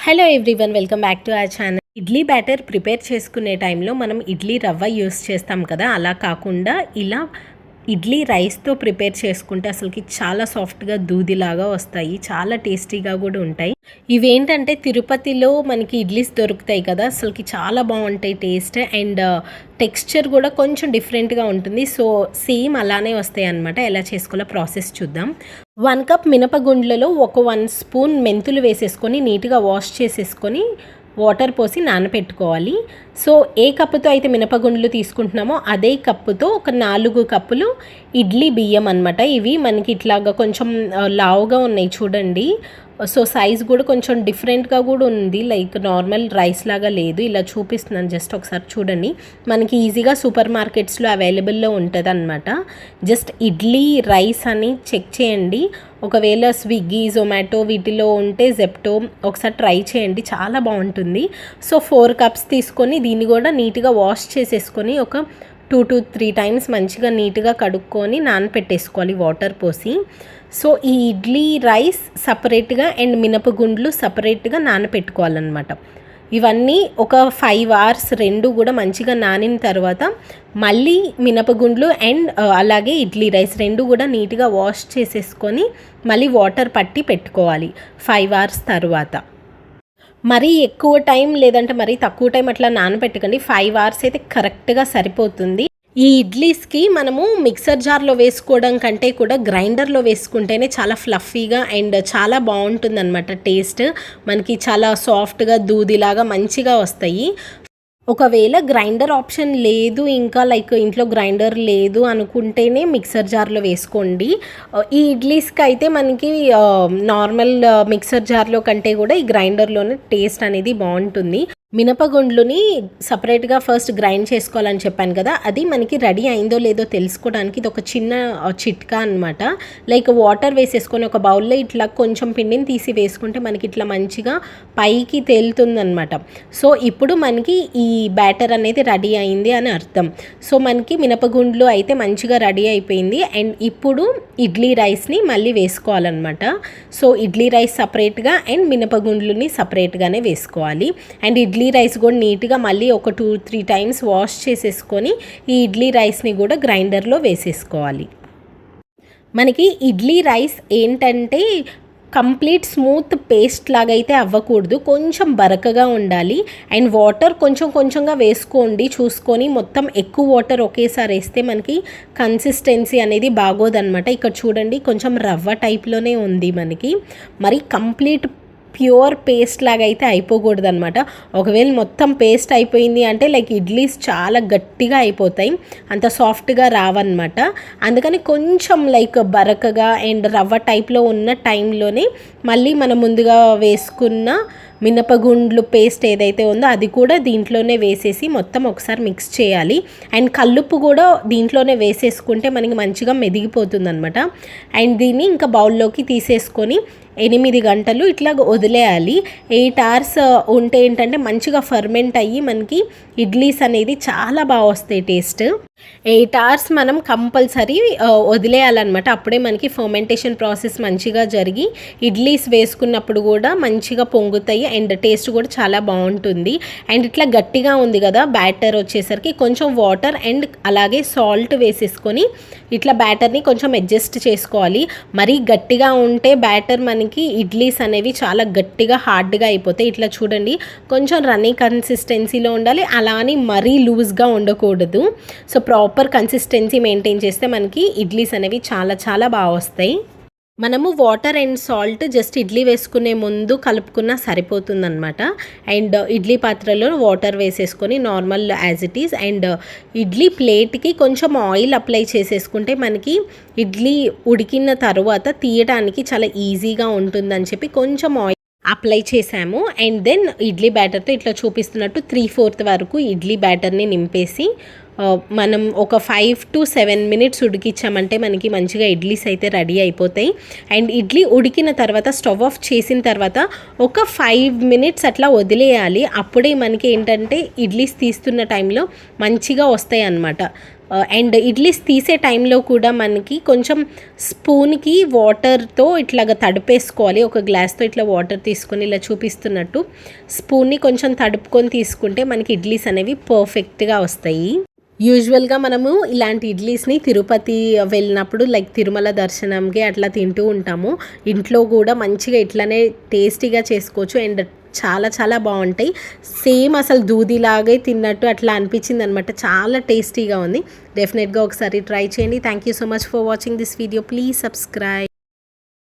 Hello everyone, welcome back to our channel. Idli batter prepare చేసుకునే టైంలో మనం ఇడ్లీ రవ్వ యూస్ చేస్తాం కదా, అలా కాకుండా ఇలా ఇడ్లీ రైస్తో ప్రిపేర్ చేసుకుంటే అసలుకి చాలా సాఫ్ట్గా దూదిలాగా వస్తాయి, చాలా టేస్టీగా కూడా ఉంటాయి. ఇవేంటంటే తిరుపతిలో మనకి ఇడ్లీస్ దొరుకుతాయి కదా, అసలుకి చాలా బాగుంటాయి టేస్ట్ అండ్ టెక్స్చర్ కూడా కొంచెం డిఫరెంట్గా ఉంటుంది. సో సేమ్ అలానే వస్తాయి అన్నమాట. ఎలా చేసుకోవాలో ప్రాసెస్ చూద్దాం. 1 కప్ మినపగుండ్లలో ఒక 1 స్పూన్ మెంతులు వేసేసుకొని నీట్గా వాష్ చేసేసుకొని వాటర్ పోసి నానపెట్టుకోవాలి. సో ఏ కప్పుతో అయితే మినపగుండ్లు తీసుకుంటున్నామో అదే కప్పుతో ఒక 4 కప్పులు ఇడ్లీ బియ్యం అనమాట. ఇవి మనకి ఇట్లాగా కొంచెం లావుగా ఉన్నాయి చూడండి. సో సైజ్ కూడా కొంచెం డిఫరెంట్గా కూడా ఉంది, లైక్ నార్మల్ రైస్ లాగా లేదు. ఇలా చూపిస్తున్నాను, జస్ట్ ఒకసారి చూడండి. మనకి ఈజీగా సూపర్ మార్కెట్స్లో అవైలబుల్లో ఉంటుంది అనమాట. జస్ట్ ఇడ్లీ రైస్ అని చెక్ చేయండి. ఒకవేళ స్విగ్గీ, జొమాటో వీటిలో ఉంటే జెప్టో ఒకసారి ట్రై చేయండి, చాలా బాగుంటుంది. సో 4 కప్స్ తీసుకొని దీన్ని కూడా నీట్గా వాష్ చేసేసుకొని ఒక 2 to 3 టైమ్స్ మంచిగా నీట్గా కడుక్కొని నానపెట్టేసుకోవాలి వాటర్ పోసి. సో ఈ ఇడ్లీ రైస్ సపరేట్గా అండ్ మినపగుండ్లు సపరేట్గా నానపెట్టుకోవాలన్నమాట. ఇవన్నీ ఒక 5 hours రెండు కూడా మంచిగా నానిన తర్వాత మళ్ళీ మినపగుండ్లు అండ్ అలాగే ఇడ్లీ రైస్ రెండు కూడా నీట్గా వాష్ చేసేసుకొని మళ్ళీ వాటర్ పట్టి పెట్టుకోవాలి 5 hours తర్వాత. మరీ ఎక్కువ టైం లేదంటే మరీ తక్కువ టైం అట్లా నానబెట్టకండి. 5 hours అయితే కరెక్ట్గా సరిపోతుంది. ఈ ఇడ్లీస్కి మనము మిక్సర్ జార్లో వేసుకోవడం కంటే కూడా గ్రైండర్లో వేసుకుంటేనే చాలా ఫ్లఫీగా అండ్ చాలా బాగుంటుంది అనమాట. టేస్ట్ మనకి చాలా సాఫ్ట్గా దూదిలాగా మంచిగా వస్తాయి. ఒకవేళ గ్రైండర్ ఆప్షన్ లేదు, ఇంకా లైక్ ఇంట్లో గ్రైండర్ లేదు అనుకుంటేనే మిక్సర్ జార్లో వేసుకోండి. ఈ ఇడ్లీస్కి అయితే మనకి నార్మల్ మిక్సర్ జార్లో కంటే కూడా ఈ గ్రైండర్లోనే టేస్ట్ అనేది బాగుంటుంది. మినపగుండ్లుని సపరేట్గా ఫస్ట్ గ్రైండ్ చేసుకోవాలని చెప్పాను కదా, అది మనకి రెడీ అయిందో లేదో తెలుసుకోవడానికి ఇది ఒక చిన్న చిట్కా అనమాట. లైక్ వాటర్ వేసేసుకొని ఒక బౌల్లో ఇట్లా కొంచెం పిండిని తీసి వేసుకుంటే మనకి ఇట్లా మంచిగా పైకి తేలుతుందనమాట. సో ఇప్పుడు మనకి ఈ బ్యాటర్ అనేది రెడీ అయింది అని అర్థం. సో మనకి మినపగుండ్లు అయితే మంచిగా రెడీ అయిపోయింది. అండ్ ఇప్పుడు ఇడ్లీ రైస్ని మళ్ళీ వేసుకోవాలన్నమాట. సో ఇడ్లీ రైస్ సపరేట్గా అండ్ మినపగుండ్లుని సపరేట్గానే వేసుకోవాలి. అండ్ ఇడ్లీ రైస్ కూడా నీట్గా మళ్ళీ ఒక 2-3 టైమ్స్ వాష్ చేసేసుకొని ఈ ఇడ్లీ రైస్ని కూడా గ్రైండర్లో వేసేసుకోవాలి. మనకి ఇడ్లీ రైస్ ఏంటంటే కంప్లీట్ స్మూత్ పేస్ట్ లాగా అయితే అవ్వకూడదు, కొంచెం బరకగా ఉండాలి. అండ్ వాటర్ కొంచెం కొంచెంగా వేసుకోండి చూసుకొని. మొత్తం ఎక్కువ వాటర్ ఒకేసారి వేస్తే మనకి కన్సిస్టెన్సీ అనేది బాగోదన్నమాట. ఇక్కడ చూడండి కొంచెం రవ్వ టైప్లోనే ఉంది మనకి, మరి కంప్లీట్ ప్యూర్ పేస్ట్ లాగా అయితే అయిపోకూడదు అనమాట. ఒకవేళ మొత్తం పేస్ట్ అయిపోయింది అంటే లైక్ ఇడ్లీస్ చాలా గట్టిగా అయిపోతాయి, అంత సాఫ్ట్గా రావన్నమాట. అందుకని కొంచెం లైక్ బరకగా అండ్ రవ్వ టైప్లో ఉన్న టైంలోనే మళ్ళీ మనం ముందుగా వేసుకున్న మినపగుండ్లు పేస్ట్ ఏదైతే ఉందో అది కూడా దీంట్లోనే వేసేసి మొత్తం ఒకసారి మిక్స్ చేయాలి. అండ్ కల్లుప్పు కూడా దీంట్లోనే వేసేసుకుంటే మనకి మంచిగా మెదిగిపోతుంది అనమాట. అండ్ దీన్ని ఇంకా బౌల్లోకి తీసేసుకొని 8 గంటలు ఇట్లా వదిలేయాలి. 8 hours ఉంటే ఏంటంటే మంచిగా ఫర్మెంట్ అయ్యి మనకి ఇడ్లీస్ అనేది చాలా బాగా వస్తాయి టేస్ట్. 8 hours మనం కంపల్సరీ వదిలేయాలన్నమాట. అప్పుడే మనకి ఫర్మెంటేషన్ ప్రాసెస్ మంచిగా జరిగి ఇడ్లీస్ వేసుకున్నప్పుడు కూడా మంచిగా పొంగుతాయి అండ్ టేస్ట్ కూడా చాలా బాగుంటుంది. అండ్ ఇట్లా గట్టిగా ఉంది కదా బ్యాటర్ వచ్చేసరికి కొంచెం వాటర్ అండ్ అలాగే సాల్ట్ వేసేసుకొని ఇట్లా బ్యాటర్ని కొంచెం అడ్జస్ట్ చేసుకోవాలి. మరీ గట్టిగా ఉంటే బ్యాటర్ మనకి ఇడ్లీస్ అనేవి చాలా గట్టిగా హార్డ్గా అయిపోతాయి. ఇట్లా చూడండి కొంచెం రన్నీ కన్సిస్టెన్సీలో ఉండాలి, అలా అని మరీ లూజ్గా ఉండకూడదు. సో ప్రాపర్ కన్సిస్టెన్సీ మెయింటైన్ చేస్తే మనకి ఇడ్లీస్ అనేవి చాలా చాలా బాగా వస్తాయి. మనము water and salt just idli వేసుకునే ముందు కలుపుకున్నా సరిపోతుందన్నమాట. అండ్ ఇడ్లీ పాత్రలో వాటర్ వేసేసుకొని normal as it is and idli ప్లేట్కి కొంచెం ఆయిల్ అప్లై చేసేసుకుంటే మనకి ఇడ్లీ ఉడికిన తర్వాత తీయడానికి చాలా ఈజీగా ఉంటుందని చెప్పి కొంచెం ఆయిల్ అప్లై చేసాము. అండ్ దెన్ ఇడ్లీ బ్యాటర్తో ఇట్లా చూపిస్తున్నట్టు 3/4 వరకు ఇడ్లీ బ్యాటర్ని నింపేసి మనం ఒక 5 to 7 minutes ఉడికించామంటే మనకి మంచిగా ఇడ్లీస్ అయితే రెడీ అయిపోతాయి. అండ్ ఇడ్లీ ఉడికిన తర్వాత స్టవ్ ఆఫ్ చేసిన తర్వాత ఒక 5 minutes అట్లా వదిలేయాలి. అప్పుడే మనకి ఏంటంటే ఇడ్లీస్ తీస్తున్న టైంలో మంచిగా వస్తాయి అన్నమాట. అండ్ ఇడ్లీస్ తీసే టైంలో కూడా మనకి కొంచెం స్పూన్కి వాటర్తో ఇట్లాగా తడిపేసుకోవాలి. ఒక గ్లాస్తో ఇట్లా వాటర్ తీసుకొని ఇలా చూపిస్తున్నట్టు స్పూన్ని కొంచెం తడుపుకొని తీసుకుంటే మనకి ఇడ్లీస్ అనేవి పర్ఫెక్ట్గా వస్తాయి. యూజువల్గా మనము ఇలాంటి ఇడ్లీస్ని తిరుపతి వెళ్ళినప్పుడు లైక్ తిరుమల దర్శనంకి అట్లా తింటూ ఉంటాము. ఇంట్లో కూడా మంచిగా ఇట్లానే టేస్టీగా చేసుకోవచ్చు అండ్ చాలా చాలా బాగుంటాయి. సేమ్ అసలు దూదిలాగే తిన్నట్టు అట్లా అనిపించింది అనమాట. చాలా టేస్టీగా ఉంది. డెఫినెట్గా ఒకసారి ట్రై చేయండి. Thank you so much for watching this video. Please subscribe.